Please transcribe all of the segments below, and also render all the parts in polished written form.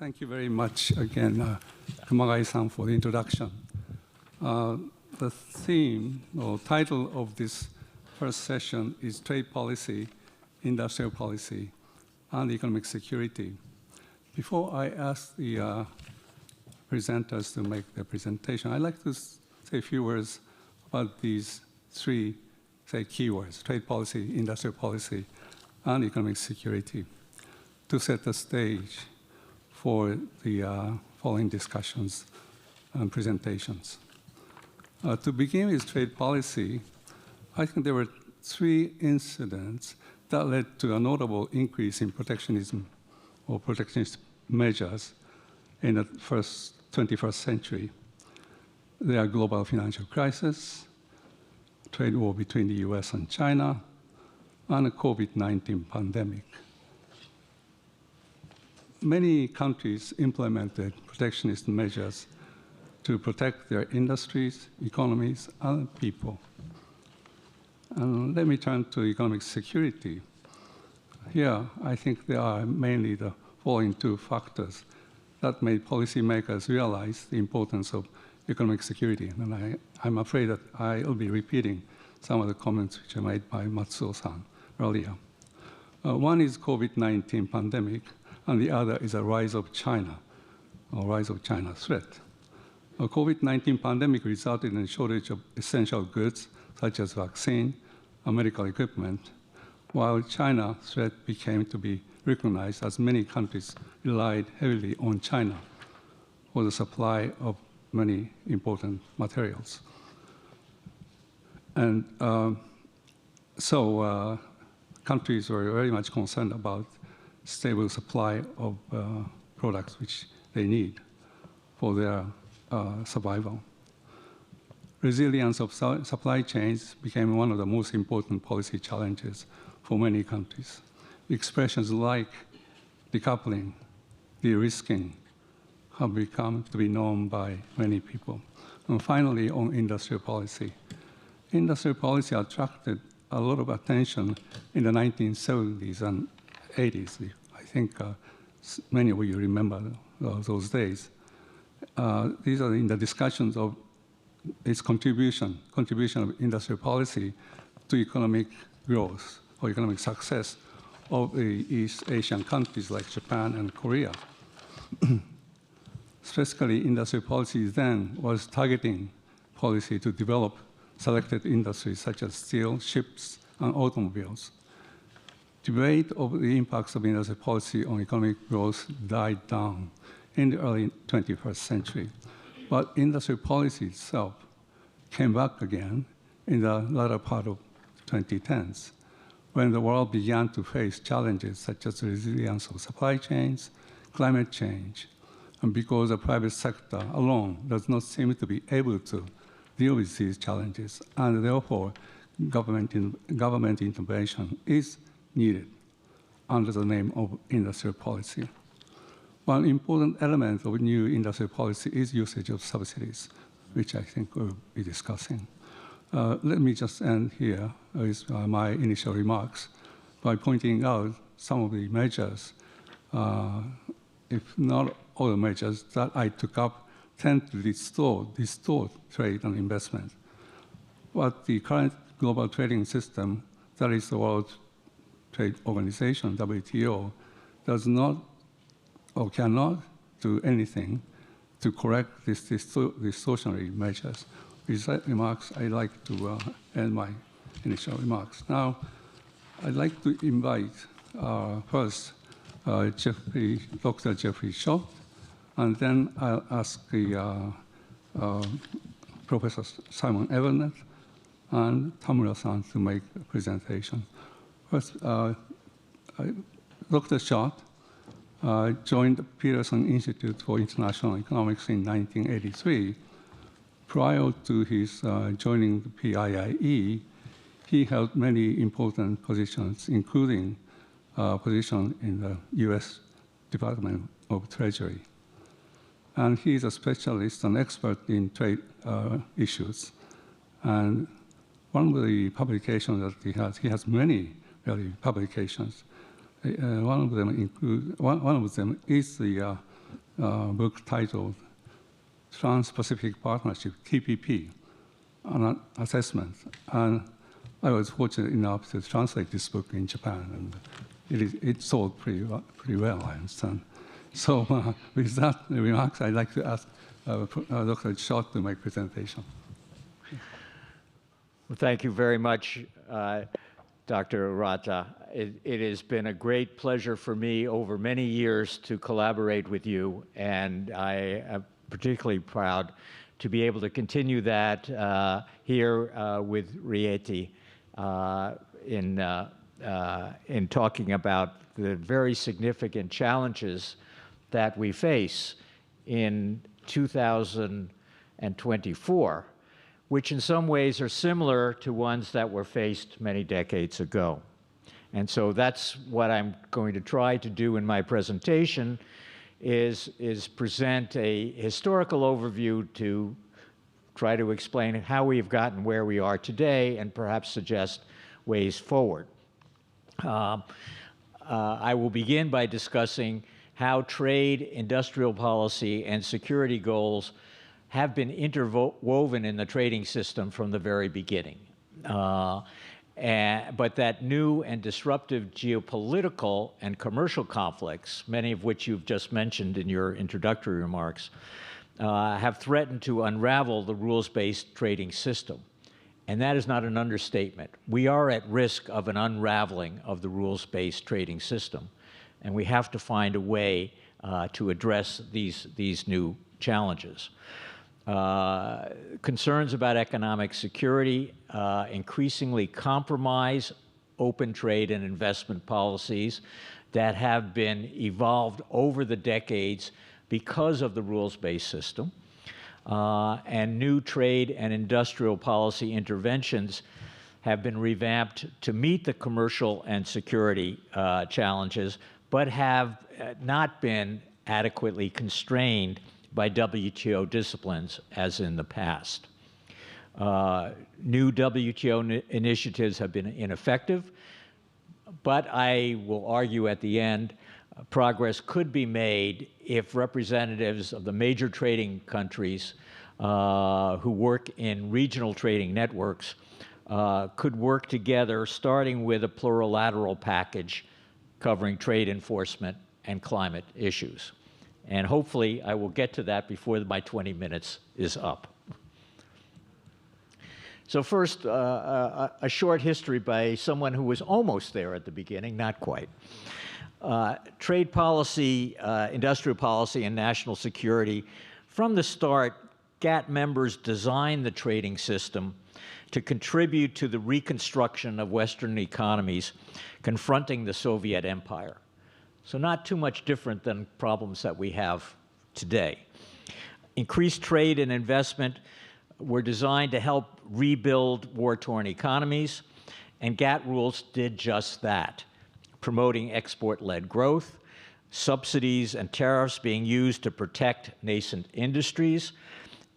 Thank you very much again, Kumagai-san, for the introduction. The theme or title of this first session is Trade Policy, Industrial Policy, and Economic Security. Before I ask the presenters to make their presentation, I'd like to say a few words about these three, keywords: trade policy, industrial policy, and economic security, to set the stage for the following discussions and presentations. To begin with trade policy, I think there were three incidents that led to a notable increase in protectionism or protectionist measures in the 21st century. They are global financial crisis, trade war between the US and China, and the COVID-19 pandemic. Many countries implemented protectionist measures to protect their industries, economies, and people. And let me turn to economic security. Here, I think there are mainly the following two factors that made policymakers realize the importance of economic security. And I'm afraid that I'll be repeating some of the comments which were made by Matsuo-san earlier. One is COVID-19 pandemic, and the other is a rise of China, or rise of China threat. The COVID-19 pandemic resulted in a shortage of essential goods, such as vaccine and medical equipment, while China threat became to be recognized as many countries relied heavily on China for the supply of many important materials. And so countries were very much concerned about stable supply of products which they need for their survival. Resilience of supply chains became one of the most important policy challenges for many countries. Expressions like decoupling, de-risking have become to be known by many people. And finally, on industrial policy. Industrial policy attracted a lot of attention in the 1970s and 80s. I think many of you remember those days. These are in the discussions of its contribution of industrial policy to economic growth or economic success of the East Asian countries like Japan and Korea. Specifically, industrial policy then was targeting policy to develop selected industries such as steel, ships, and automobiles. Debate of the impacts of industrial policy on economic growth died down in the early 21st century. But industrial policy itself came back again in the latter part of 2010s, when the world began to face challenges such as the resilience of supply chains, climate change, and because the private sector alone does not seem to be able to deal with these challenges, and therefore government intervention is needed under the name of industrial policy. One important element of new industrial policy is usage of subsidies, which I think we'll be discussing. Let me just end here with my initial remarks by pointing out some of the measures, if not all the measures that I took up, tend to distort trade and investment. But the current global trading system, that is the World Trade Organization, WTO, does not or cannot do anything to correct these distortionary measures. With that remarks, I'd like to end my initial remarks. Now, I'd like to invite first Dr. Jeffrey SCHOTT, and then I'll ask the Professor Simon EVENETT and TAMURA-san to make a presentation. First, Dr. SCHOTT joined the Peterson Institute for International Economics in 1983. Prior to his joining the PIIE, he held many important positions, including a position in the US Department of Treasury. And he is a specialist and expert in trade issues. And one of the publications that he has many publications. One of them is the book titled Trans-Pacific Partnership, TPP, an assessment. And I was fortunate enough to translate this book in Japan, and it sold pretty well, I understand. So with that remarks, I'd like to ask Dr. SCHOTT to make presentation. Well, thank you very much, Dr. Urata. It has been a great pleasure for me over many years to collaborate with you, and I am particularly proud to be able to continue that here with RIETI in talking about the very significant challenges that we face in 2024, which in some ways are similar to ones that were faced many decades ago. And so that's what I'm going to try to do in my presentation, is present a historical overview to try to explain how we've gotten where we are today and perhaps suggest ways forward. I will begin by discussing how trade, industrial policy, and security goals have been interwoven in the trading system from the very beginning. But that new and disruptive geopolitical and commercial conflicts, many of which you've just mentioned in your introductory remarks, have threatened to unravel the rules-based trading system. And that is not an understatement. We are at risk of an unraveling of the rules-based trading system, and we have to find a way to address these new challenges. Concerns about economic security increasingly compromise open trade and investment policies that have been evolved over the decades because of the rules-based system. And new trade and industrial policy interventions have been revamped to meet the commercial and security challenges, but have not been adequately constrained by WTO disciplines as in the past. New WTO initiatives have been ineffective, but I will argue at the end, progress could be made if representatives of the major trading countries who work in regional trading networks could work together, starting with a plurilateral package covering trade enforcement and climate issues. And hopefully I will get to that before my 20 minutes is up. So first, a short history by someone who was almost there at the beginning, not quite. Trade policy, industrial policy, and national security. From the start, GATT members designed the trading system to contribute to the reconstruction of Western economies confronting the Soviet Empire. So not too much different than problems that we have today. Increased trade and investment were designed to help rebuild war-torn economies, and GATT rules did just that, promoting export-led growth, subsidies and tariffs being used to protect nascent industries,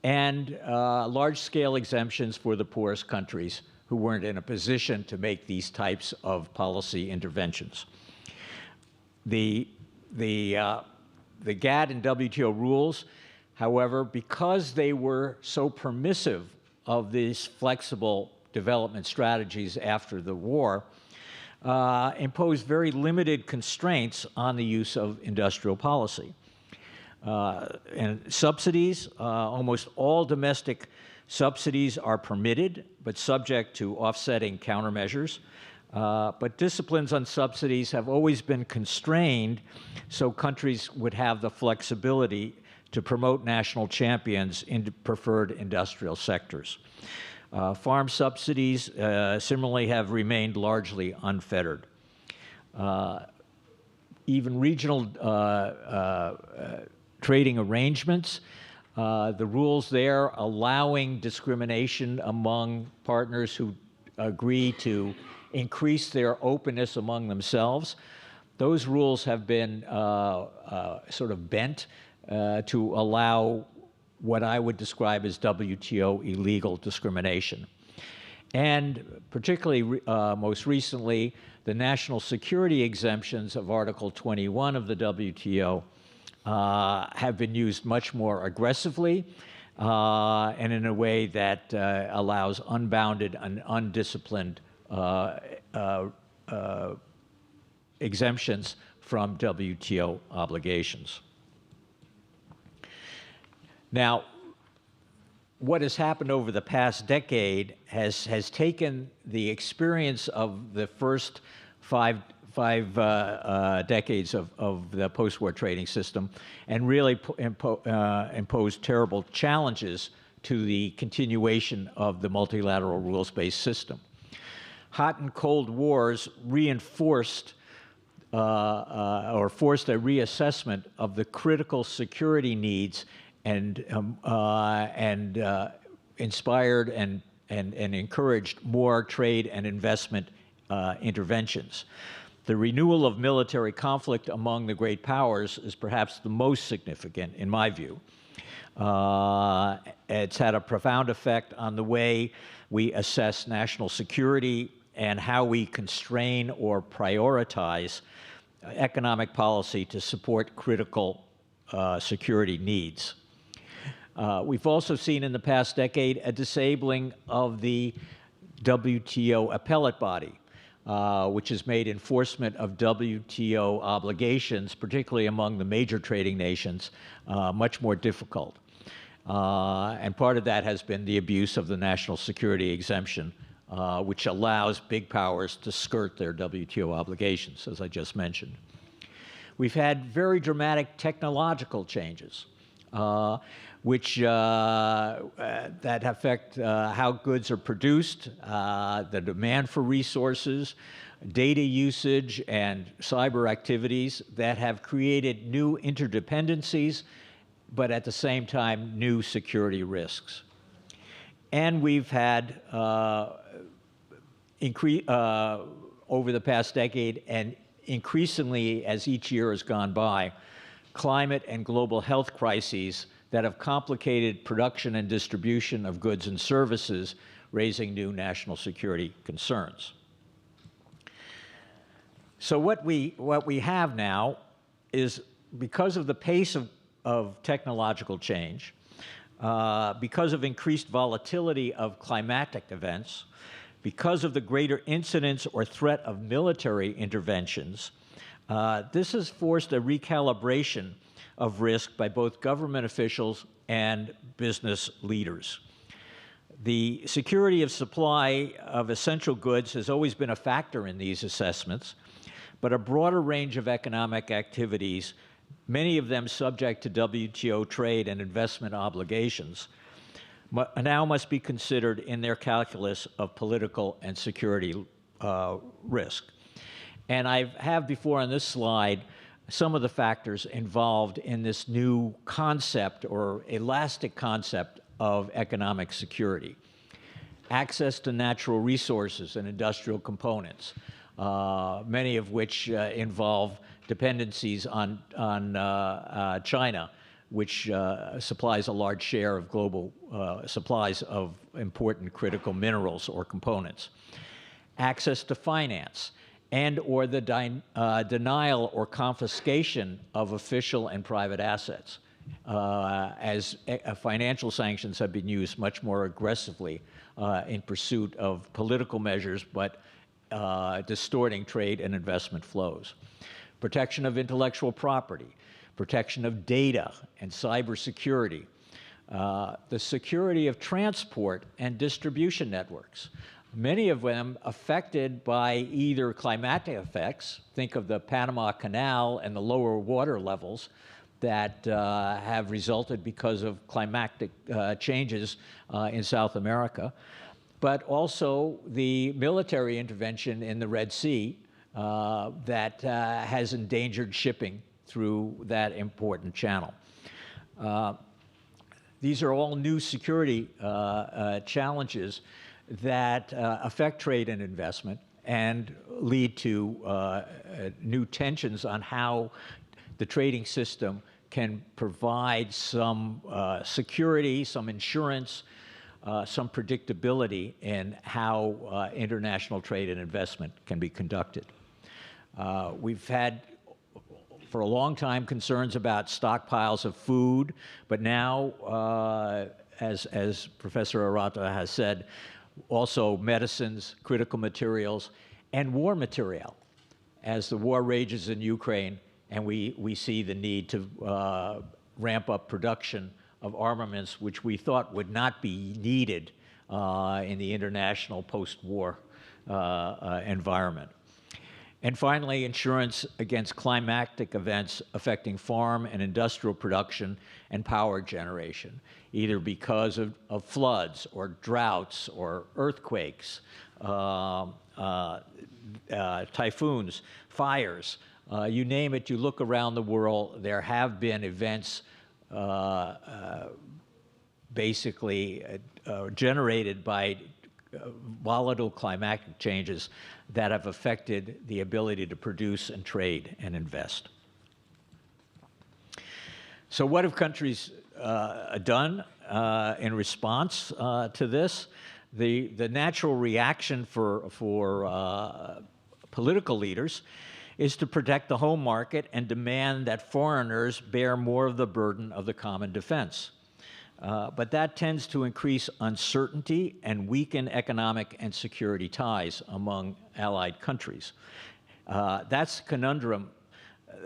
and large-scale exemptions for the poorest countries who weren't in a position to make these types of policy interventions. The GATT and WTO rules, however, because they were so permissive of these flexible development strategies after the war, imposed very limited constraints on the use of industrial policy. And subsidies, almost all domestic subsidies are permitted, but subject to offsetting countermeasures. But disciplines on subsidies have always been constrained so countries would have the flexibility to promote national champions in preferred industrial sectors. Farm subsidies similarly have remained largely unfettered. Even regional trading arrangements, the rules there allowing discrimination among partners who agree to increase their openness among themselves. Those rules have been sort of bent to allow what I would describe as WTO illegal discrimination. And particularly most recently, the national security exemptions of Article 21 of the WTO have been used much more aggressively and in a way that allows unbounded and undisciplined exemptions from WTO obligations. Now, what has happened over the past decade has taken the experience of the first five decades of the post-war trading system and really imposed terrible challenges to the continuation of the multilateral rules-based system. Hot and cold wars reinforced or forced a reassessment of the critical security needs and inspired and encouraged more trade and investment interventions. The renewal of military conflict among the great powers is perhaps the most significant, in my view. It's had a profound effect on the way we assess national security and how we constrain or prioritize economic policy to support critical security needs. We've also seen in the past decade a disabling of the WTO appellate body, which has made enforcement of WTO obligations, particularly among the major trading nations, much more difficult. And part of that has been the abuse of the national security exemption, which allows big powers to skirt their WTO obligations, as I just mentioned. We've had very dramatic technological changes, which that affect how goods are produced, the demand for resources, data usage, and cyber activities that have created new interdependencies, but at the same time, new security risks. And we've had, over the past decade, and increasingly as each year has gone by, climate and global health crises that have complicated production and distribution of goods and services, raising new national security concerns. So what we have now is, because of the pace of technological change, because of increased volatility of climatic events, because of the greater incidence or threat of military interventions, this has forced a recalibration of risk by both government officials and business leaders. The security of supply of essential goods has always been a factor in these assessments, but a broader range of economic activities, many of them subject to WTO trade and investment obligations, now must be considered in their calculus of political and security risk. And I have before on this slide some of the factors involved in this new concept or elastic concept of economic security. Access to natural resources and industrial components, many of which involve dependencies on China, which supplies a large share of global supplies of important critical minerals or components. Access to finance, and or the denial or confiscation of official and private assets, as financial sanctions have been used much more aggressively in pursuit of political measures, but distorting trade and investment flows. Protection of intellectual property, protection of data and cybersecurity, the security of transport and distribution networks, many of them affected by either climatic effects, think of the Panama Canal and the lower water levels that have resulted because of climatic changes in South America, but also the military intervention in the Red Sea that has endangered shipping through that important channel. These are all new security challenges that affect trade and investment and lead to new tensions on how the trading system can provide some security, some insurance, some predictability in how international trade and investment can be conducted. We've had for a long time, concerns about stockpiles of food, but now, as Professor URATA has said, also medicines, critical materials, and war material. As the war rages in Ukraine, and we see the need to ramp up production of armaments, which we thought would not be needed in the international post-war environment. And finally, insurance against climatic events affecting farm and industrial production and power generation, either because of floods or droughts or earthquakes, typhoons, fires, you name it, you look around the world, there have been events basically generated by volatile climatic changes that have affected the ability to produce and trade and invest. So what have countries done in response to this? The natural reaction for political leaders is to protect the home market and demand that foreigners bear more of the burden of the common defense. But that tends to increase uncertainty and weaken economic and security ties among allied countries. That's the conundrum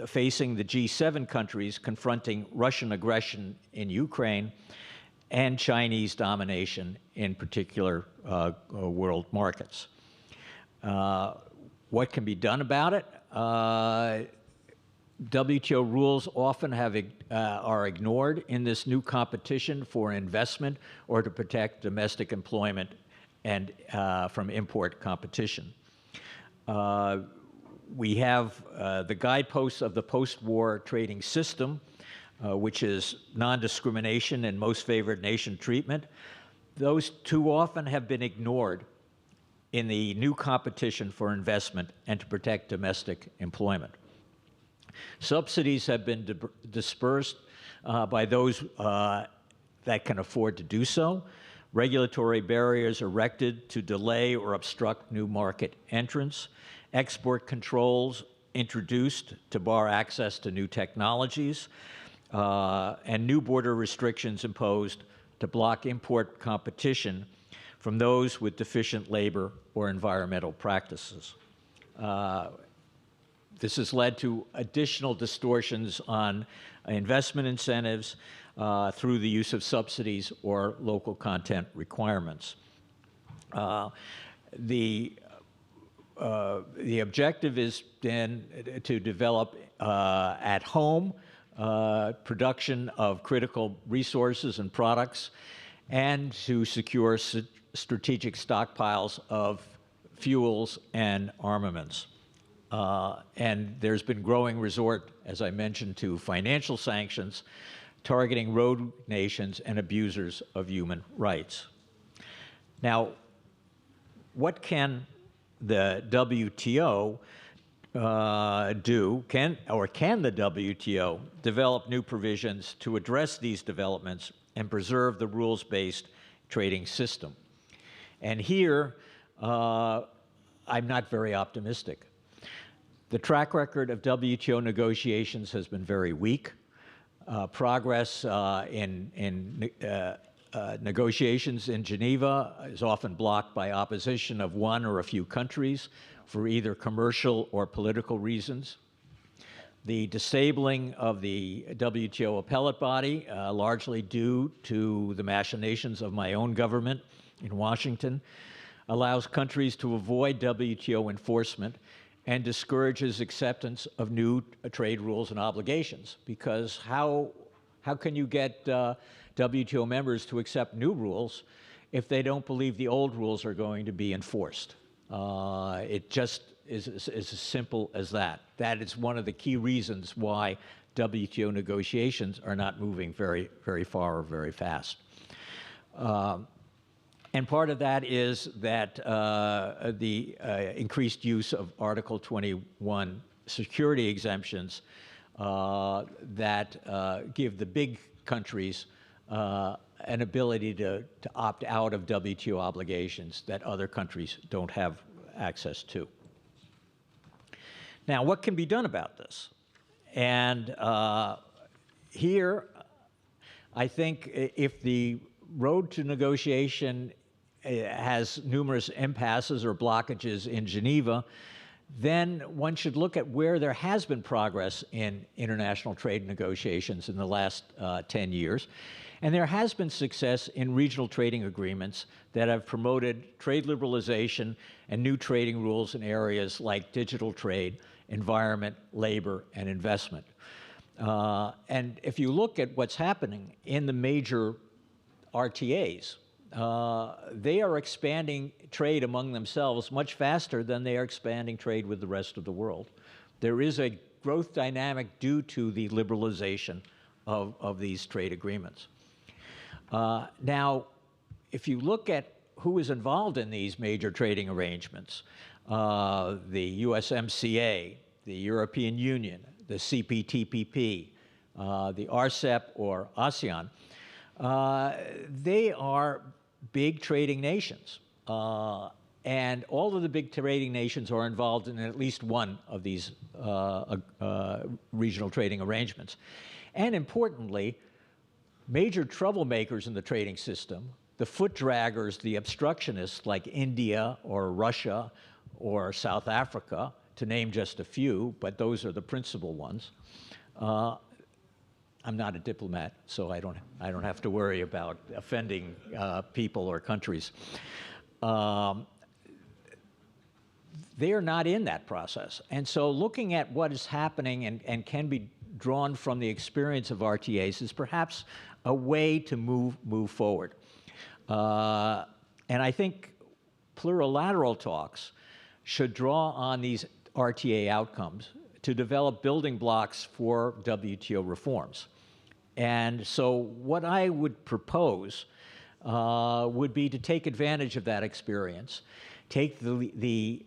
facing the G7 countries confronting Russian aggression in Ukraine and Chinese domination in particular world markets. What can be done about it? WTO rules often are ignored in this new competition for investment or to protect domestic employment and from import competition. We have the guideposts of the post-war trading system, which is non-discrimination and most favored nation treatment. Those too often have been ignored in the new competition for investment and to protect domestic employment. Subsidies have been dispersed by those that can afford to do so. Regulatory barriers erected to delay or obstruct new market entrants. Export controls introduced to bar access to new technologies. And new border restrictions imposed to block import competition from those with deficient labor or environmental practices. This has led to additional distortions on investment incentives through the use of subsidies or local content requirements. The objective is then to develop at home production of critical resources and products and to secure strategic stockpiles of fuels and armaments. And there's been growing resort, as I mentioned, to financial sanctions targeting rogue nations and abusers of human rights. Now, what can the WTO do? Can the WTO develop new provisions to address these developments and preserve the rules-based trading system? And here, I'm not very optimistic. The track record of WTO negotiations has been very weak. Progress in negotiations in Geneva is often blocked by opposition of one or a few countries for either commercial or political reasons. The disabling of the WTO appellate body, largely due to the machinations of my own government in Washington, allows countries to avoid WTO enforcement and discourages acceptance of new trade rules and obligations. Because how can you get WTO members to accept new rules if they don't believe the old rules are going to be enforced? It just is as simple as that. That is one of the key reasons why WTO negotiations are not moving very, very far or very fast. And part of that is that the increased use of Article 21 security exemptions that give the big countries an ability to opt out of WTO obligations that other countries don't have access to. Now, what can be done about this? And here, I think if the road to negotiation has numerous impasses or blockages in Geneva, then one should look at where there has been progress in international trade negotiations in the last 10 years. And there has been success in regional trading agreements that have promoted trade liberalization and new trading rules in areas like digital trade, environment, labor, and investment. And if you look at what's happening in the major RTAs, they are expanding trade among themselves much faster than they are expanding trade with the rest of the world. There is a growth dynamic due to the liberalization of these trade agreements. Now, if you look at who is involved in these major trading arrangements, the USMCA, the European Union, the CPTPP, the RCEP or ASEAN, they are big trading nations. And all of the big trading nations are involved in at least one of these regional trading arrangements. And importantly, major troublemakers in the trading system, the foot draggers, the obstructionists like India or Russia or South Africa, to name just a few, but those are the principal ones. I'm not a diplomat, so I don't have to worry about offending people or countries. They are not in that process. And so looking at what is happening and can be drawn from the experience of RTAs is perhaps a way to move forward. And I think plurilateral talks should draw on these RTA outcomes to develop building blocks for WTO reforms. And so what I would propose would be to take advantage of that experience, take the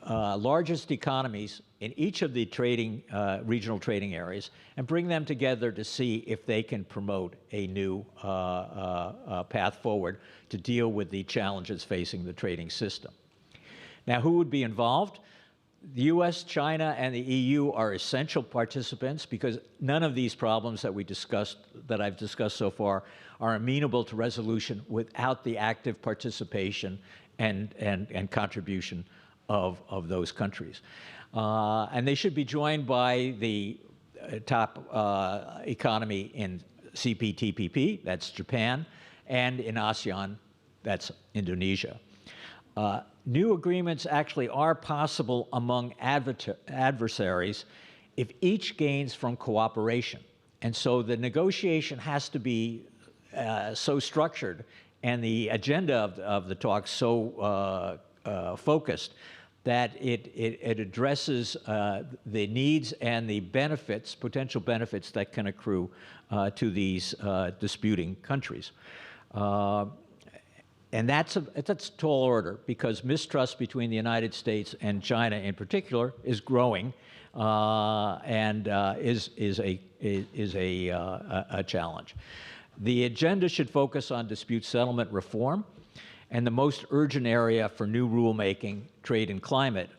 largest economies in each of the regional trading areas and bring them together to see if they can promote a new path forward to deal with the challenges facing the trading system. Now, who would be involved? The US, China, and the EU are essential participants because none of these problems that I've discussed so far are amenable to resolution without the active participation and contribution of those countries. And they should be joined by the top economy in CPTPP, that's Japan, and in ASEAN, that's Indonesia. New agreements actually are possible among adversaries if each gains from cooperation. And so the negotiation has to be so structured and the agenda of the talks so focused that it addresses the needs and the benefits, potential benefits that can accrue to these disputing countries. And that's a tall order because mistrust between the United States and China in particular is growing and is a challenge. The agenda should focus on dispute settlement reform and the most urgent area for new rulemaking, trade and climate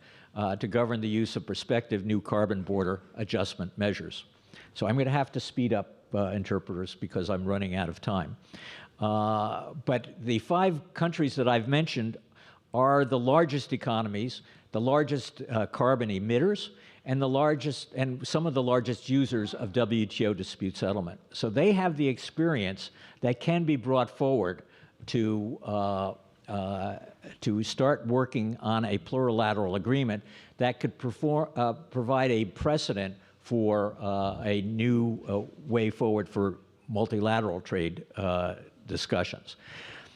to govern the use of prospective new carbon border adjustment measures. So I'm going to have to speed up interpreters because I'm running out of time. But the 5 countries that I've mentioned are the largest economies, the largest carbon emitters, and some of the largest users of WTO dispute settlement. So they have the experience that can be brought forward to start working on a plurilateral agreement that could provide a precedent for a new way forward for multilateral trade discussions.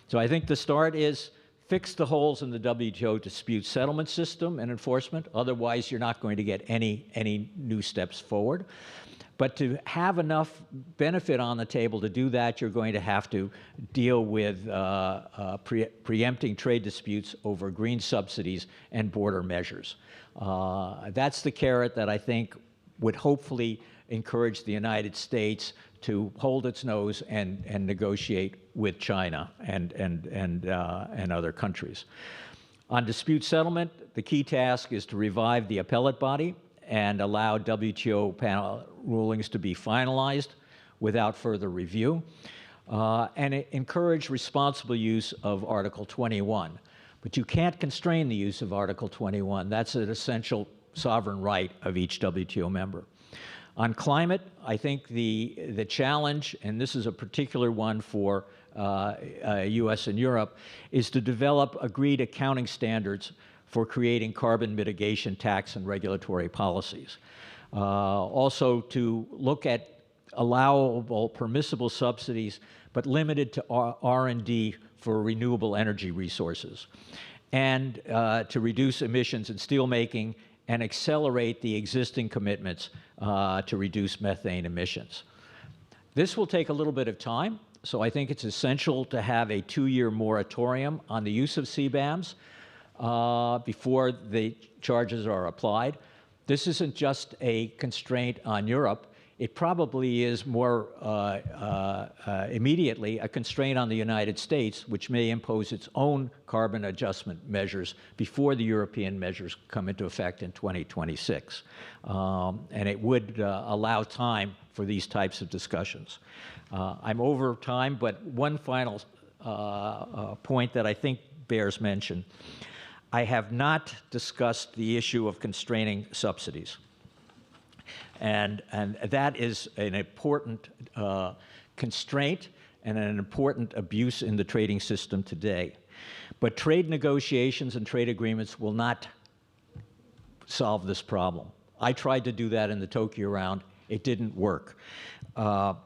So I think the start is fix the holes in the WTO dispute settlement system and enforcement. Otherwise, you're not going to get any new steps forward. But to have enough benefit on the table to do that, you're going to have to deal with preempting trade disputes over green subsidies and border measures. That's the carrot that I think would hopefully encourage the United States to hold its nose and negotiate with China and other countries. On dispute settlement, the key task is to revive the appellate body and allow WTO panel rulings to be finalized without further review, and encourage responsible use of Article 21. But you can't constrain the use of Article 21. That's an essential sovereign right of each WTO member. On climate, I think the challenge, and this is a particular one for US and Europe, is to develop agreed accounting standards for creating carbon mitigation tax and regulatory policies. Also to look at allowable permissible subsidies, but limited to R&D for renewable energy resources, and to reduce emissions in steelmaking and accelerate the existing commitments to reduce methane emissions. This will take a little bit of time, so I think it's essential to have a 2-year moratorium on the use of CBAMs before the charges are applied. This isn't just a constraint on Europe. It probably is more immediately a constraint on the United States, which may impose its own carbon adjustment measures before the European measures come into effect in 2026. And it would allow time for these types of discussions. I'm over time, but one final point that I think bears mention. I have not discussed the issue of constraining subsidies. And that is an important constraint and an important abuse in the trading system today. But trade negotiations and trade agreements will not solve this problem. I tried to do that in the Tokyo round. It didn't work.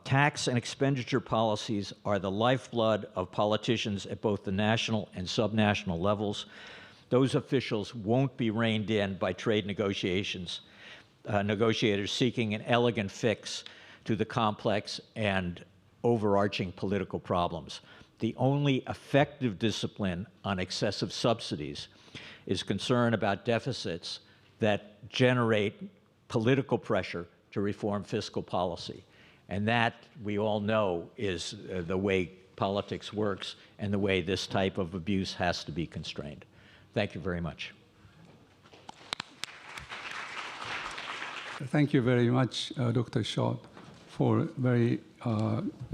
Tax and expenditure policies are the lifeblood of politicians at both the national and subnational levels. Those officials won't be reined in by trade negotiators seeking an elegant fix to the complex and overarching political problems. The only effective discipline on excessive subsidies is concern about deficits that generate political pressure to reform fiscal policy. And that, we all know, is the way politics works and the way this type of abuse has to be constrained. Thank you very much. Thank you very much, Dr. Schott, for very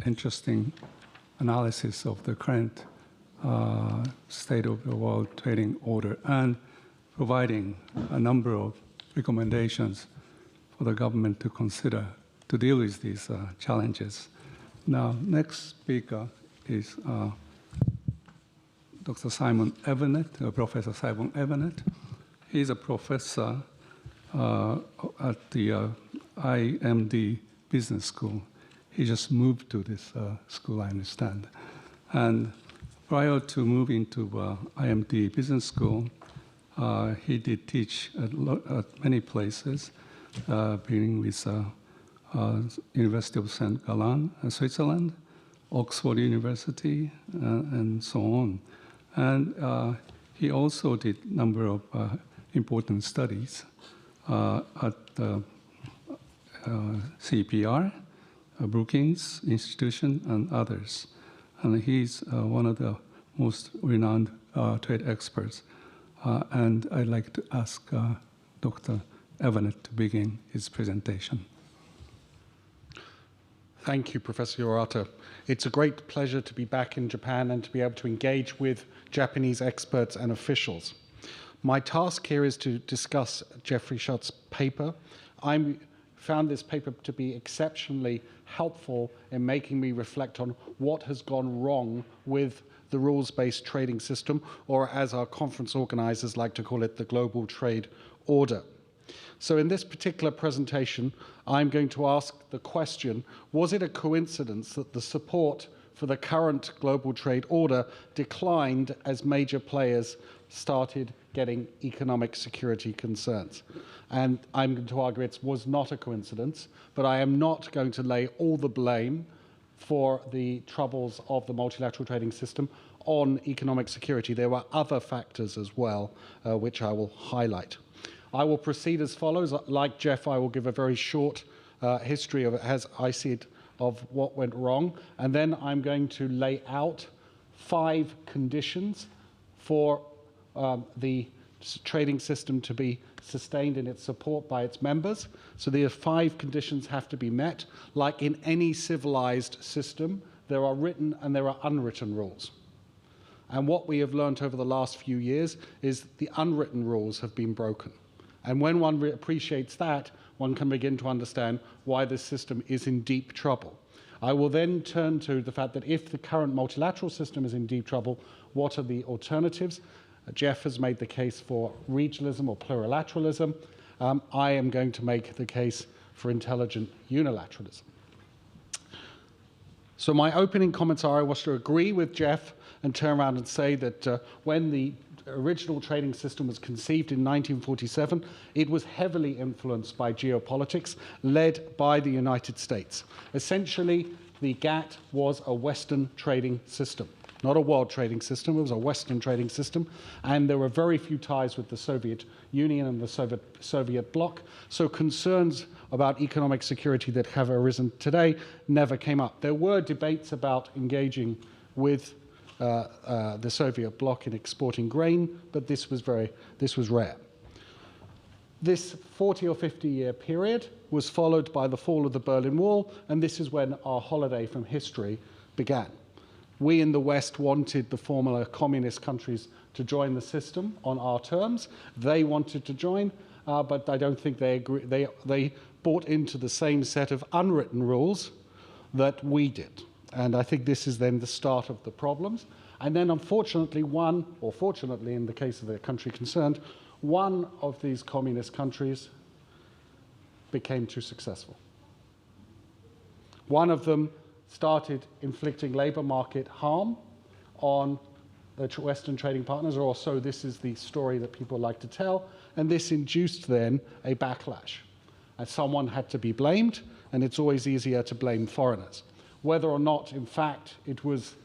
interesting analysis of the current state of the world trading order and providing a number of recommendations for the government to consider to deal with these challenges. Now, next speaker is Dr. Simon EVENETT, Professor Simon EVENETT. He's a professor at the IMD Business School. He just moved to this school, I understand. And prior to moving to IMD Business School, he did teach at many places, beginning with University of St. Gallen, Switzerland, Oxford University, and so on. And he also did a number of important studies at CEPR, Brookings Institution, and others. And he's one of the most renowned trade experts. And I'd like to ask Dr. EVENETT to begin his presentation. Thank you, Professor URATA. It's a great pleasure to be back in Japan and to be able to engage with Japanese experts and officials. My task here is to discuss Jeffrey Schott's paper. I found this paper to be exceptionally helpful in making me reflect on what has gone wrong with the rules-based trading system, or as our conference organizers like to call it, the global trade order. So in this particular presentation, I'm going to ask the question, was it a coincidence that the support for the current global trade order declined as major players started getting economic security concerns? And I'm going to argue it was not a coincidence, but I am not going to lay all the blame for the troubles of the multilateral trading system on economic security. There were other factors as well, which I will highlight. I will proceed as follows. Like Jeff, I will give a very short history of it as I see it of what went wrong. And then I'm going to lay out 5 conditions for the trading system to be sustained in its support by its members. So the 5 conditions have to be met. Like in any civilized system, there are written and there are unwritten rules. And what we have learned over the last few years is the unwritten rules have been broken. And when one appreciates that, one can begin to understand why this system is in deep trouble. I will then turn to the fact that if the current multilateral system is in deep trouble, what are the alternatives? Jeff has made the case for regionalism or plurilateralism. I am going to make the case for intelligent unilateralism. So my opening comments are I was to agree with Jeff and turn around and say that when the original trading system was conceived in 1947, it was heavily influenced by geopolitics led by the United States. Essentially, the GATT was a Western trading system. Not a world trading system, it was a Western trading system, and there were very few ties with the Soviet Union and the Soviet bloc, so concerns about economic security that have arisen today never came up. There were debates about engaging with the Soviet bloc in exporting grain, but this was rare. This 40 or 50-year period was followed by the fall of the Berlin Wall, and this is when our holiday from history began. We in the West wanted the former communist countries to join the system on our terms. They wanted to join, but I don't think they agree. They bought into the same set of unwritten rules that we did. And I think this is then the start of the problems. And then unfortunately or fortunately in the case of the country concerned, one of these communist countries became too successful. One of them started inflicting labor market harm on the Western trading partners, or so this is the story that people like to tell, and this induced then a backlash. And someone had to be blamed, and it's always easier to blame foreigners. Whether or not, in fact, it was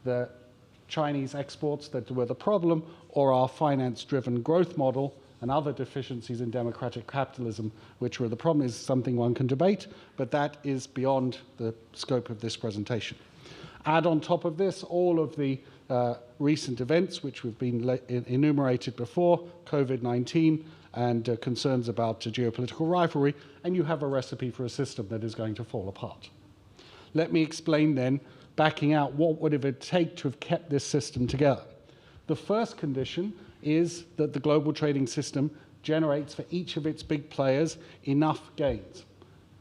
the Chinese exports that were the problem, or our finance-driven growth model and other deficiencies in democratic capitalism, which were the problem, is something one can debate, but that is beyond the scope of this presentation. Add on top of this all of the recent events which we've been enumerated before, COVID-19 and concerns about geopolitical rivalry, and you have a recipe for a system that is going to fall apart. Let me explain then, backing out, what would it take to have kept this system together. The first condition is that the global trading system generates for each of its big players enough gains,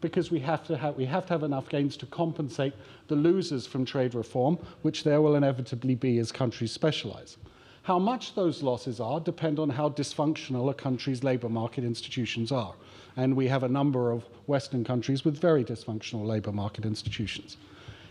because we have to have enough gains to compensate the losers from trade reform, which there will inevitably be as countries specialize. How much those losses are depend on how dysfunctional a country's labor market institutions are. And we have a number of Western countries with very dysfunctional labor market institutions.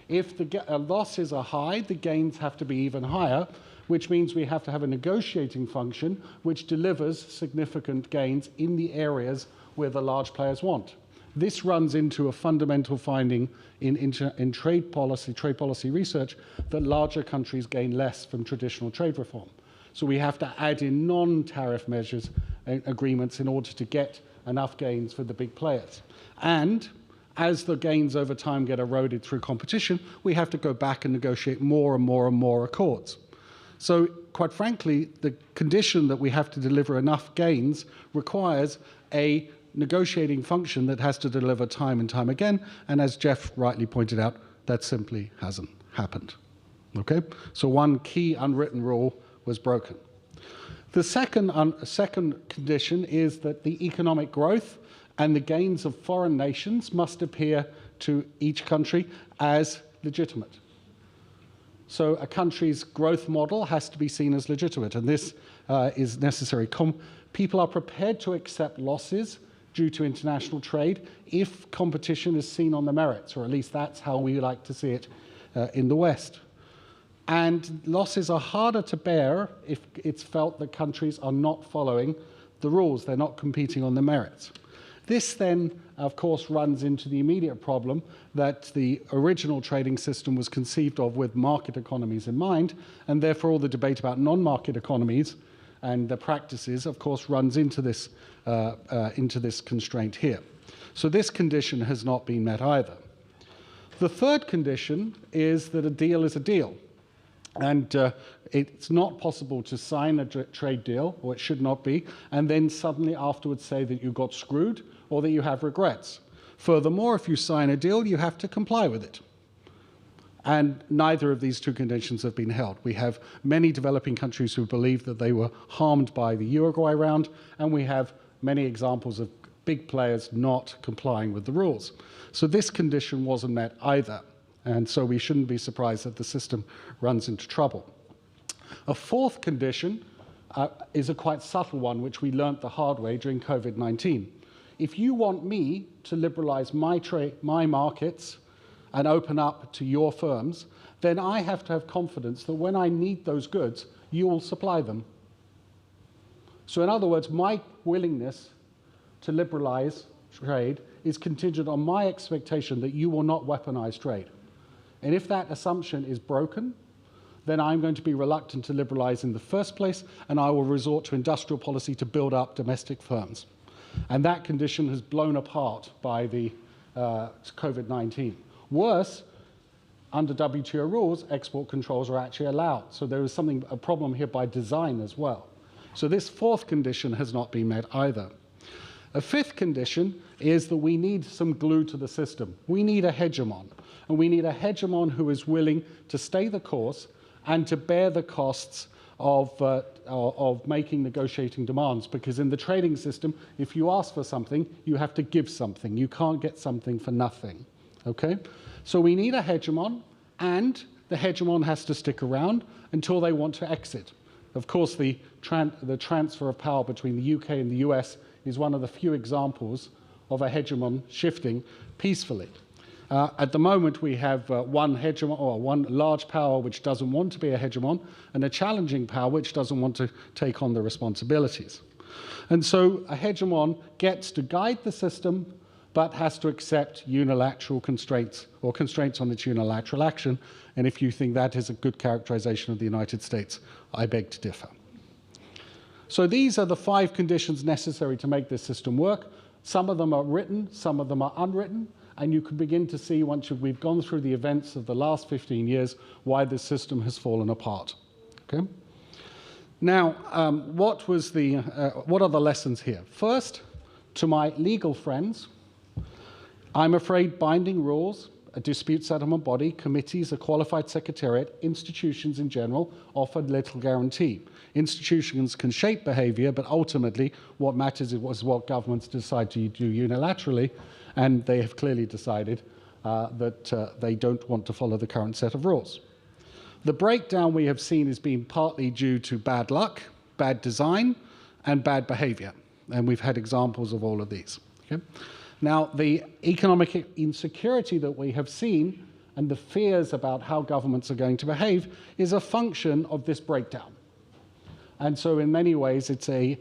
If the losses are high, the gains have to be even higher, which means we have to have a negotiating function which delivers significant gains in the areas where the large players want. This runs into a fundamental finding in trade policy research, that larger countries gain less from traditional trade reform. So we have to add in non-tariff measures agreements in order to get enough gains for the big players. And as the gains over time get eroded through competition, we have to go back and negotiate more and more and more accords. So quite frankly, the condition that we have to deliver enough gains requires a negotiating function that has to deliver time and time again, and as Jeff rightly pointed out, that simply hasn't happened. Okay? So one key unwritten rule was broken. The second condition is that the economic growth and the gains of foreign nations must appear to each country as legitimate. So a country's growth model has to be seen as legitimate, and this is necessary. People are prepared to accept losses due to international trade if competition is seen on the merits, or at least that's how we like to see it in the West. And losses are harder to bear if it's felt that countries are not following the rules, they're not competing on the merits. This then, of course, runs into the immediate problem that the original trading system was conceived of with market economies in mind, and therefore all the debate about non-market economies and the practices, of course, runs into this constraint here. So this condition has not been met either. The third condition is that a deal is a deal. And it's not possible to sign a trade deal, or it should not be, and then suddenly afterwards say that you got screwed or that you have regrets. Furthermore, if you sign a deal, you have to comply with it. And neither of these two conditions have been held. We have many developing countries who believe that they were harmed by the Uruguay round, and we have many examples of big players not complying with the rules. So this condition wasn't met either. And so we shouldn't be surprised that the system runs into trouble. A fourth condition is a quite subtle one, which we learnt the hard way during COVID-19. If you want me to liberalize my markets and open up to your firms, then I have to have confidence that when I need those goods, you will supply them. So in other words, my willingness to liberalize trade is contingent on my expectation that you will not weaponize trade. And if that assumption is broken, then I'm going to be reluctant to liberalize in the first place, and I will resort to industrial policy to build up domestic firms. And that condition has blown apart by the COVID-19. Worse, under WTO rules, export controls are actually allowed. So there is a problem here by design as well. So this fourth condition has not been met either. A fifth condition is that we need some glue to the system. We need a hegemon. And we need a hegemon who is willing to stay the course and to bear the costs of making negotiating demands. Because in the trading system, if you ask for something, you have to give something. You can't get something for nothing. Okay? So we need a hegemon, and the hegemon has to stick around until they want to exit. Of course, the transfer of power between the UK and the US is one of the few examples of a hegemon shifting peacefully. At the moment, we have one hegemon, or one large power which doesn't want to be a hegemon, and a challenging power which doesn't want to take on the responsibilities. And so a hegemon gets to guide the system, but has to accept unilateral constraints, or constraints on its unilateral action. And if you think that is a good characterization of the United States, I beg to differ. So these are the 5 conditions necessary to make this system work. Some of them are written, some of them are unwritten. And you can begin to see, once we've gone through the events of the last 15 years, why this system has fallen apart. Okay? Now, what are the lessons here? First, to my legal friends, I'm afraid binding rules, a dispute settlement body, committees, a qualified secretariat, institutions in general offer little guarantee. Institutions can shape behavior, but ultimately what matters is what governments decide to do unilaterally. And they have clearly decided that they don't want to follow the current set of rules. The breakdown we have seen has been partly due to bad luck, bad design, and bad behavior. And we've had examples of all of these. Okay? Now, the economic insecurity that we have seen and the fears about how governments are going to behave is a function of this breakdown. And so in many ways, it's a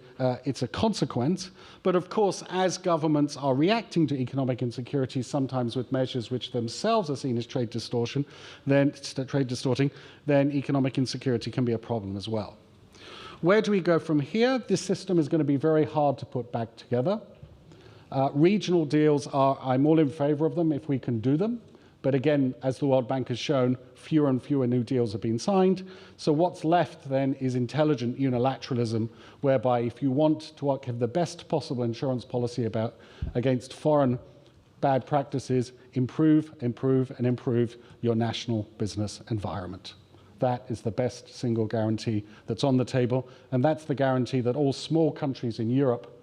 consequence. But of course, as governments are reacting to economic insecurity, sometimes with measures which themselves are seen as trade distorting, then economic insecurity can be a problem as well. Where do we go from here? This system is going to be very hard to put back together. Regional deals I'm all in favor of them if we can do them. But again, as the World Bank has shown, fewer and fewer new deals have been signed. So what's left then is intelligent unilateralism, whereby if you want to have the best possible insurance policy against foreign bad practices, improve, improve, and improve your national business environment. That is the best single guarantee that's on the table, and that's the guarantee that all small countries in Europe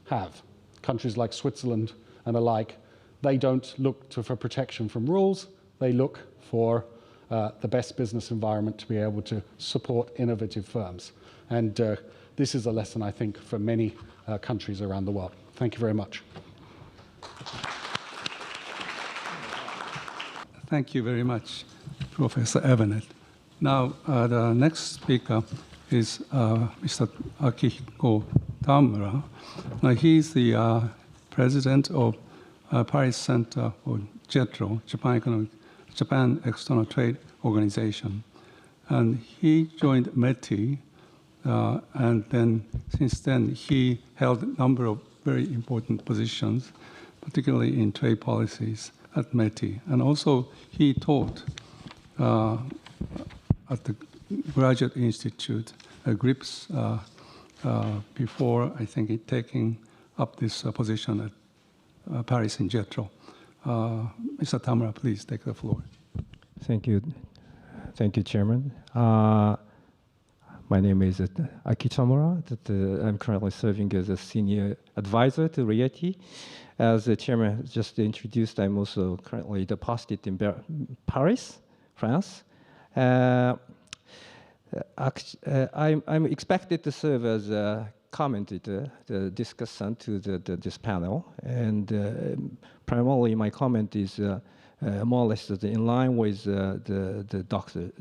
have. Countries like Switzerland and alike. They don't look for protection from rules. They look for the best business environment to be able to support innovative firms. And this is a lesson, I think, for many countries around the world. Thank you very much. Thank you very much, Professor EVENETT. Now, the next speaker is Mr. Akihiko TAMURA. Now, he's the president of Paris Center for JETRO, Japan External Trade Organization. And he joined METI, and then since then he held a number of very important positions, particularly in trade policies at METI. And also he taught at the graduate institute, GRIPS, before, I think, taking up this position at Paris in JETRO. Mr. Tamura, please take the floor. Thank you. Thank you, Chairman. My name is Aki Tamura. I'm currently serving as a senior advisor to RIETI. As the Chairman just introduced, I'm also currently deposited in Paris, France. I'm expected to serve as a commentator, the discussant to this panel, and primarily my comment is more or less in line with the Dr.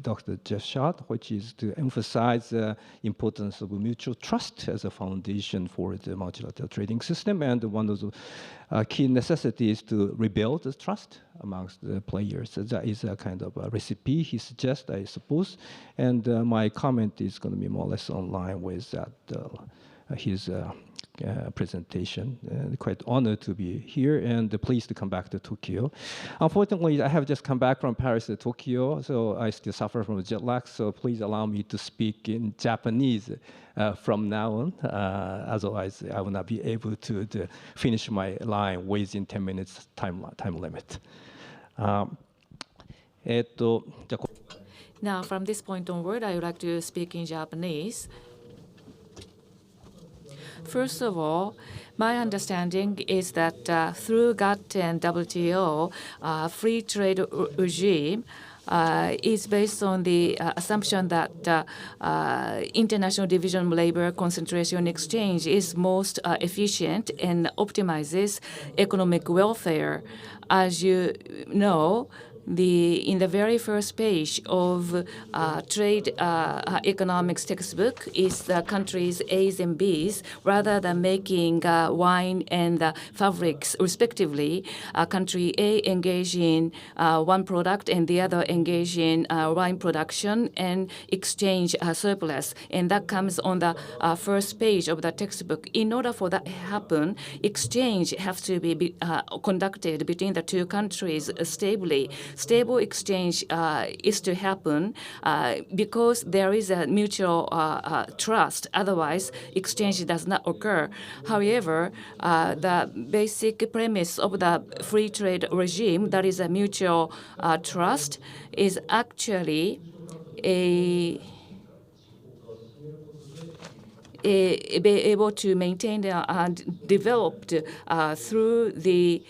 Jeff Schott, which is to emphasize the importance of mutual trust as a foundation for the multilateral trading system, and one of the key necessities to rebuild the trust amongst the players. So that is a kind of a recipe he suggests, I suppose, and my comment is going to be more or less in line with that, his presentation. Quite honored to be here and pleased to come back to Tokyo. Unfortunately, I have just come back from Paris to Tokyo, so I still suffer from jet lag, so please allow me to speak in Japanese from now on. Otherwise, I will not be able to finish my line within 10 minutes time limit. Now, from this point onward, I would like to speak in Japanese. First of all, my understanding is that through GATT and WTO, free trade regime is based on the assumption that International Division of Labor Concentration Exchange is most efficient and optimizes economic welfare. As you know, in the very first page of trade economics textbook is the country's A's and B's. Rather than making wine and fabrics respectively, country A engage in one product and the other engage in wine production and exchange surplus. And that comes on the first page of the textbook. In order for that to happen, exchange has to be conducted between the two countries stably. Stable exchange is to happen because there is a mutual trust. Otherwise, exchange does not occur. However, the basic premise of the free trade regime, that is a mutual trust, is actually be able to maintain and developed through the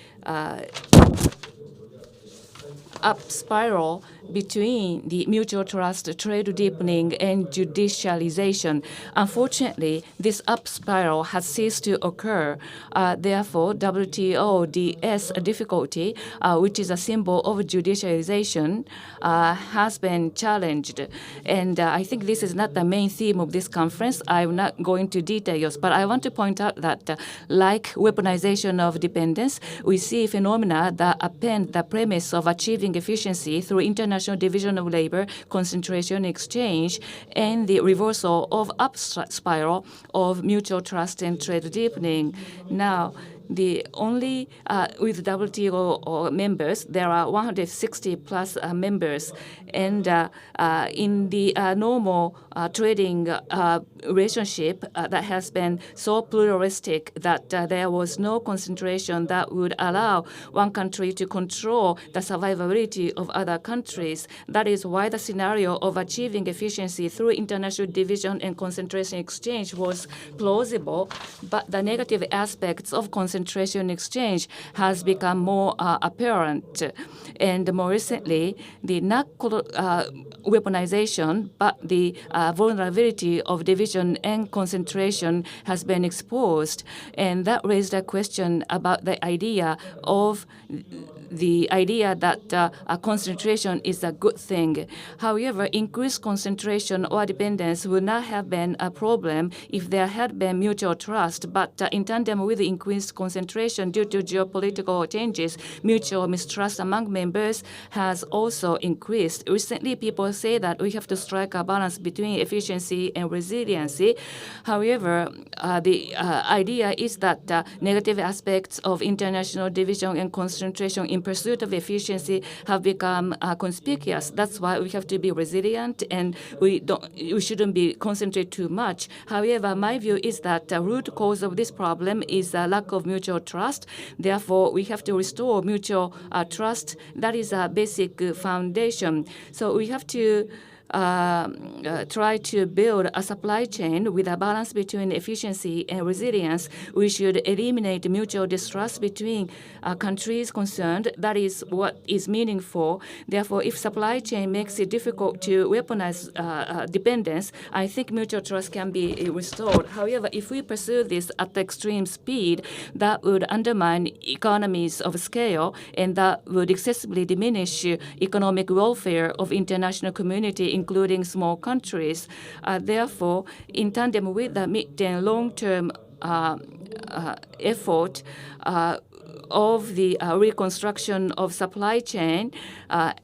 up spiral between the mutual trust, trade deepening, and judicialization. Unfortunately, this up spiral has ceased to occur. Therefore, WTO DS difficulty, which is a symbol of judicialization, has been challenged. And I think this is not the main theme of this conference. I'm not going to details, but I want to point out that like weaponization of dependence, we see phenomena that append the premise of achieving efficiency through international division of labor, concentration, exchange, and the reversal of up spiral of mutual trust and trade deepening. Now, the only with WTO members, there are 160 plus members, and in the normal trading relationship that has been so pluralistic that there was no concentration that would allow one country to control the survivability of other countries. That is why the scenario of achieving efficiency through international division and concentration exchange was plausible, but the negative aspects of concentration exchange has become more apparent. And more recently, the not weaponization, but the vulnerability of division and concentration has been exposed. And that raised a question about the idea that concentration is a good thing. However, increased concentration or dependence would not have been a problem if there had been mutual trust, but in tandem with increased concentration, concentration due to geopolitical changes, mutual mistrust among members has also increased. Recently, people say that we have to strike a balance between efficiency and resiliency. However, the idea is that negative aspects of international division and concentration in pursuit of efficiency have become conspicuous. That's why we have to be resilient, and we shouldn't be concentrated too much. However, my view is that the root cause of this problem is a lack of mutual trust. Therefore, we have to restore mutual trust. That is a basic foundation. So we have to try to build a supply chain with a balance between efficiency and resilience. We should eliminate mutual distrust between countries concerned. That is what is meaningful. Therefore, if supply chain makes it difficult to weaponize dependence, I think mutual trust can be restored. However, if we pursue this at the extreme speed, that would undermine economies of scale, and that would excessively diminish economic welfare of international community, including small countries. Therefore, in tandem with the mid and long-term effort of the reconstruction of supply chain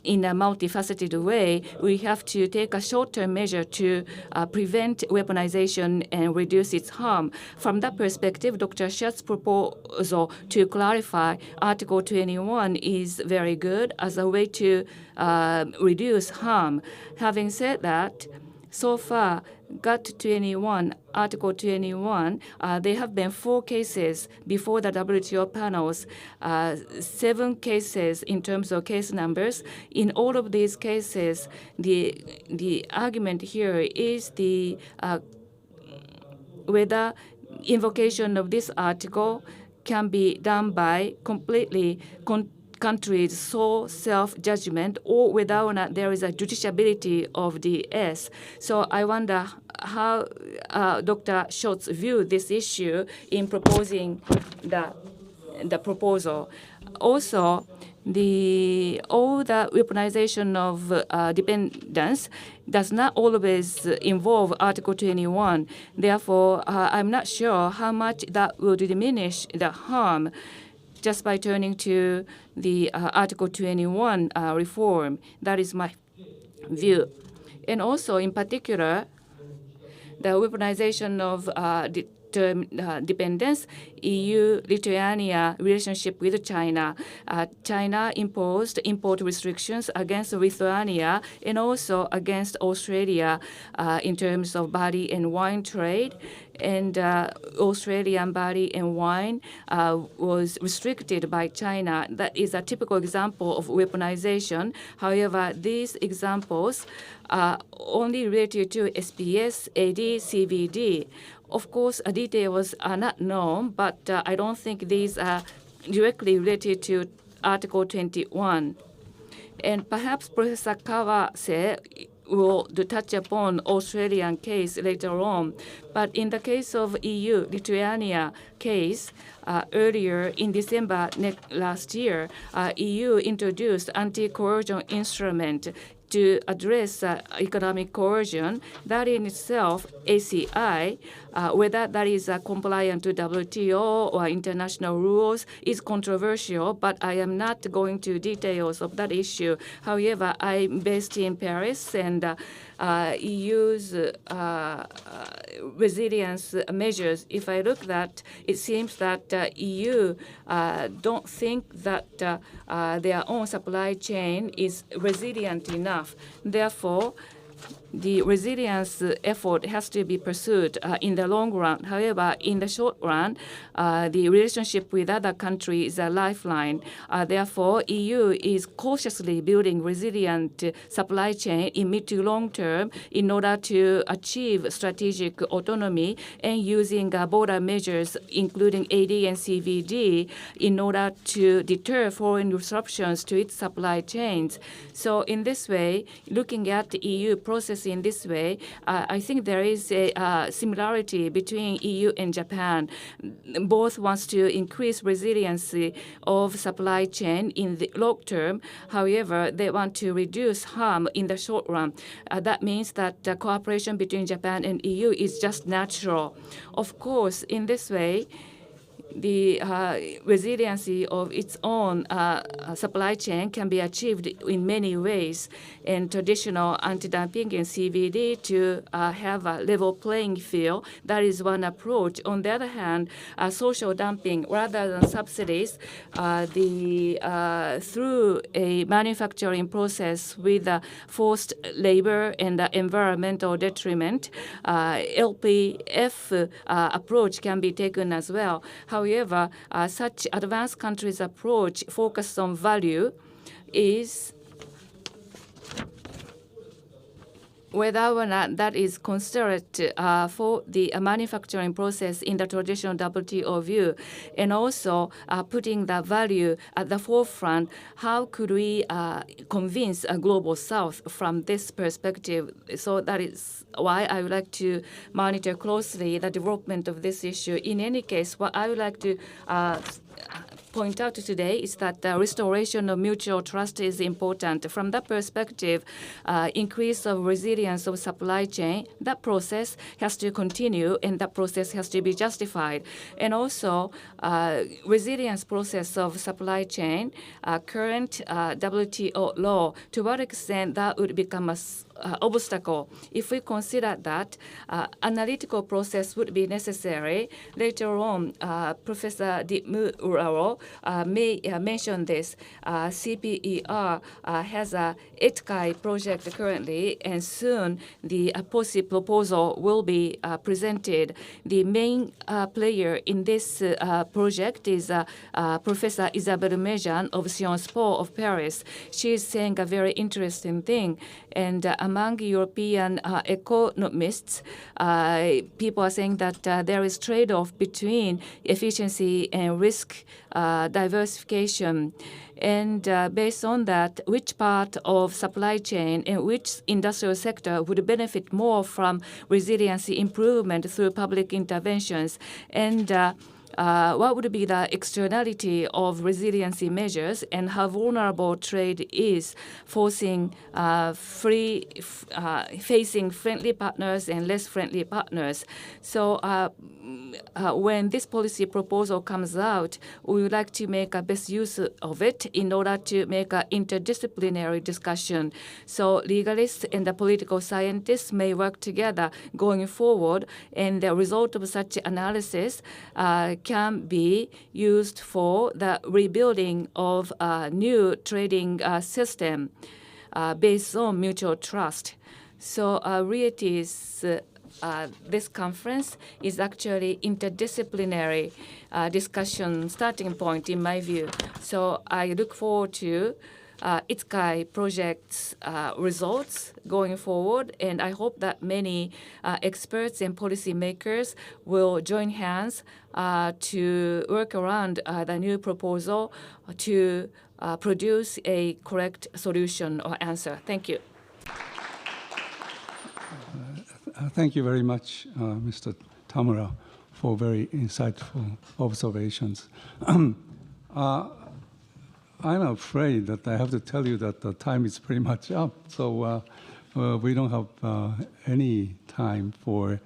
in a multifaceted way, we have to take a short-term measure to prevent weaponization and reduce its harm. From that perspective, Dr. Schatz's proposal to clarify Article 21 is very good as a way to reduce harm. Having said that, so far, GATT 21, Article 21, there have been 4 cases before the WTO panels, 7 cases in terms of case numbers. In all of these cases, the argument here is the whether invocation of this article can be done by completely countries' sole self-judgment, or whether or not there is a justiciability of the S. So I wonder how Dr. Schultz viewed this issue in proposing the proposal. Also, all the weaponization of dependence does not always involve Article 21. Therefore, I'm not sure how much that will diminish the harm just by turning to the Article 21 reform. That is my view. And also, in particular, the weaponization of dependence, EU-Lithuania relationship with China. China imposed import restrictions against Lithuania and also against Australia in terms of barley and wine trade. And Australian barley and wine was restricted by China. That is a typical example of weaponization. However, these examples are only related to SPS, AD, CVD. Of course, details are not known, but I don't think these are directly related to Article 21. And perhaps Professor Kawase will touch upon Australian case later on. But in the case of EU-Lithuania case, earlier in December last year, EU introduced anti-coercion instrument to address economic coercion. That in itself, ACI, whether that is compliant to WTO or international rules, is controversial, but I am not going to details of that issue. However, I'm based in Paris, and EU's resilience measures, if I look at, it seems that EU don't think that their own supply chain is resilient enough. Therefore, the resilience effort has to be pursued in the long run. However, in the short run, the relationship with other countries is a lifeline. Therefore, EU is cautiously building resilient supply chain in mid to long term in order to achieve strategic autonomy and using border measures, including AD and CVD, in order to deter foreign disruptions to its supply chains. So in this way, looking at the EU process in this way, I think there is a similarity between EU and Japan. Both wants to increase resiliency of supply chain in the long term. However, they want to reduce harm in the short run. That means that the cooperation between Japan and EU is just natural. Of course, in this way, the resiliency of its own supply chain can be achieved in many ways, and traditional anti-dumping and CVD to have a level playing field. That is one approach. On the other hand, social dumping rather than subsidies, through a manufacturing process with forced labor and environmental detriment, LPF approach can be taken as well. However, such advanced countries approach focused on value is whether or not that is considered for the manufacturing process in the traditional WTO view, and also putting the value at the forefront. How could we convince a global South from this perspective? So that is why I would like to monitor closely the development of this issue. In any case, what I would like to point out today is that the restoration of mutual trust is important. From that perspective, increase of resilience of supply chain, that process has to continue and that process has to be justified. And also, resilience process of supply chain, current WTO law, to what extent that would become a obstacle. If we consider that, analytical process would be necessary. Later on, Professor TAMURA may mention this. CPER has a ETCAI project currently, and soon the policy proposal will be presented. The main player in this project is Professor Isabelle Mejean of Sciences Po of Paris. She is saying a very interesting thing, and among European economists, people are saying that there is trade-off between efficiency and risk diversification. And based on that, which part of supply chain and which industrial sector would benefit more from resiliency improvement through public interventions? And what would be the externality of resiliency measures, and how vulnerable trade is, facing friendly partners and less friendly partners. So when this policy proposal comes out, we would like to make a best use of it in order to make an interdisciplinary discussion. So legalists and the political scientists may work together going forward, and the result of such analysis can be used for the rebuilding of a new trading system based on mutual trust. So RIETI's this conference is actually interdisciplinary discussion starting point in my view. So I look forward to ITSCAI project's results going forward, and I hope that many experts and policymakers will join hands to work around the new proposal to produce a correct solution or answer. Thank you. Thank you very much, Mr. Tamura, for very insightful observations. I'm afraid that I have to tell you that the time is pretty much up, so we don't have any time for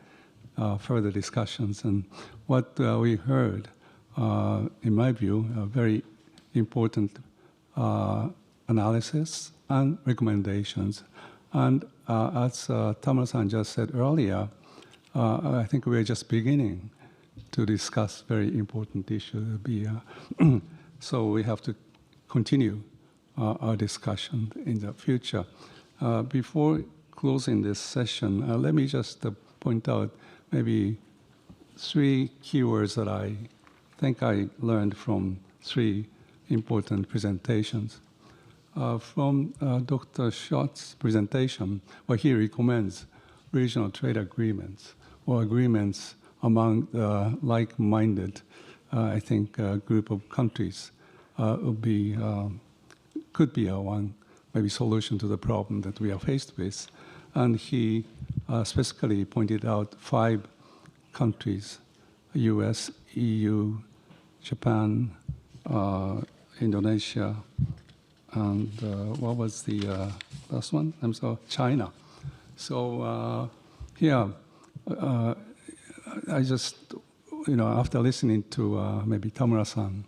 further discussions. And what we heard, in my view, a very important analysis and recommendations. And as Tamura-san just said earlier, I think we're just beginning to discuss very important issues. So we have to continue our discussion in the future. Before closing this session, let me just point out maybe 3 keywords that I think I learned from 3 important presentations. From Dr. Schott's presentation, where he recommends regional trade agreements or agreements among the like-minded, I think, group of countries could be one maybe solution to the problem that we are faced with. And he specifically pointed out 5 countries: US, EU, Japan, Indonesia, and what was the last one? I'm sorry, China. So here, I just after listening to maybe Tamura-san,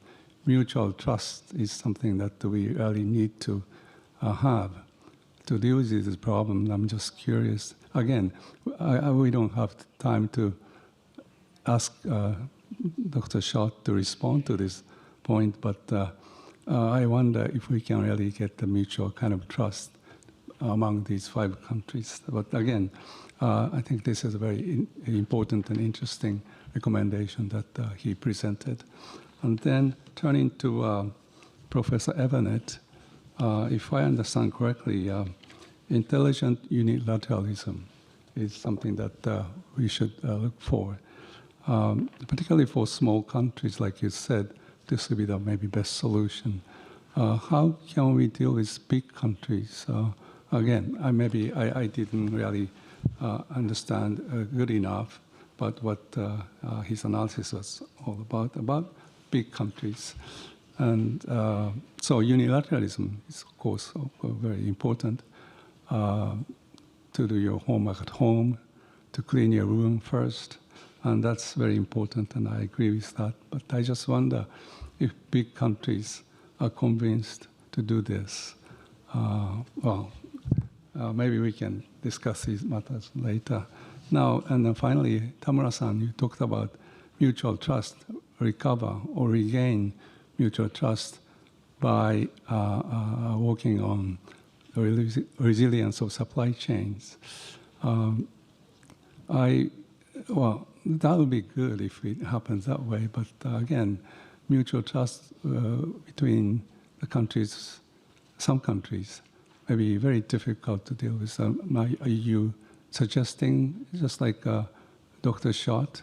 mutual trust is something that we really need to have to deal with this problem. I'm just curious. Again, we don't have time to ask Dr. Schott to respond to this point, but I wonder if we can really get the mutual kind of trust among these 5 countries. But again, I think this is a very important and interesting recommendation that he presented. And then turning to Professor EVENETT, if I understand correctly, intelligent unilateralism is something that we should look for, particularly for small countries, like you said. This would be the maybe best solution. How can we deal with big countries? Again, I didn't really understand good enough about what his analysis was all about big countries. And so unilateralism is, of course, very important. To do your homework at home, to clean your room first, and that's very important, and I agree with that. But I just wonder if big countries are convinced to do this. Maybe we can discuss these matters later. Now, and then finally, Tamura-san, you talked about mutual trust, recover or regain mutual trust by working on the resilience of supply chains. That would be good if it happens that way, but again, mutual trust between the countries, some countries, may be very difficult to deal with. Are you suggesting, just like Dr. Schott,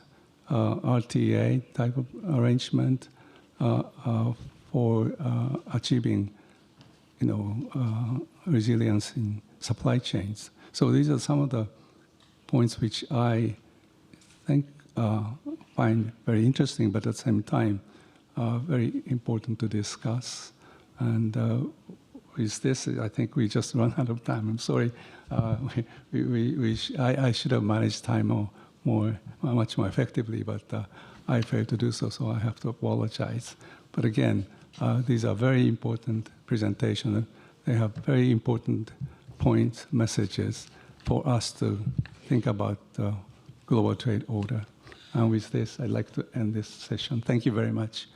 RTA type of arrangement for achieving, resilience in supply chains? So these are some of the points which I think find very interesting, but at the same time very important to discuss. And with this, I think we just run out of time. I'm sorry. I should have managed time much more effectively, but I failed to do so, so I have to apologize. But again, these are very important presentations. They have very important points, messages for us to think about the global trade order. And with this, I'd like to end this session. Thank you very much.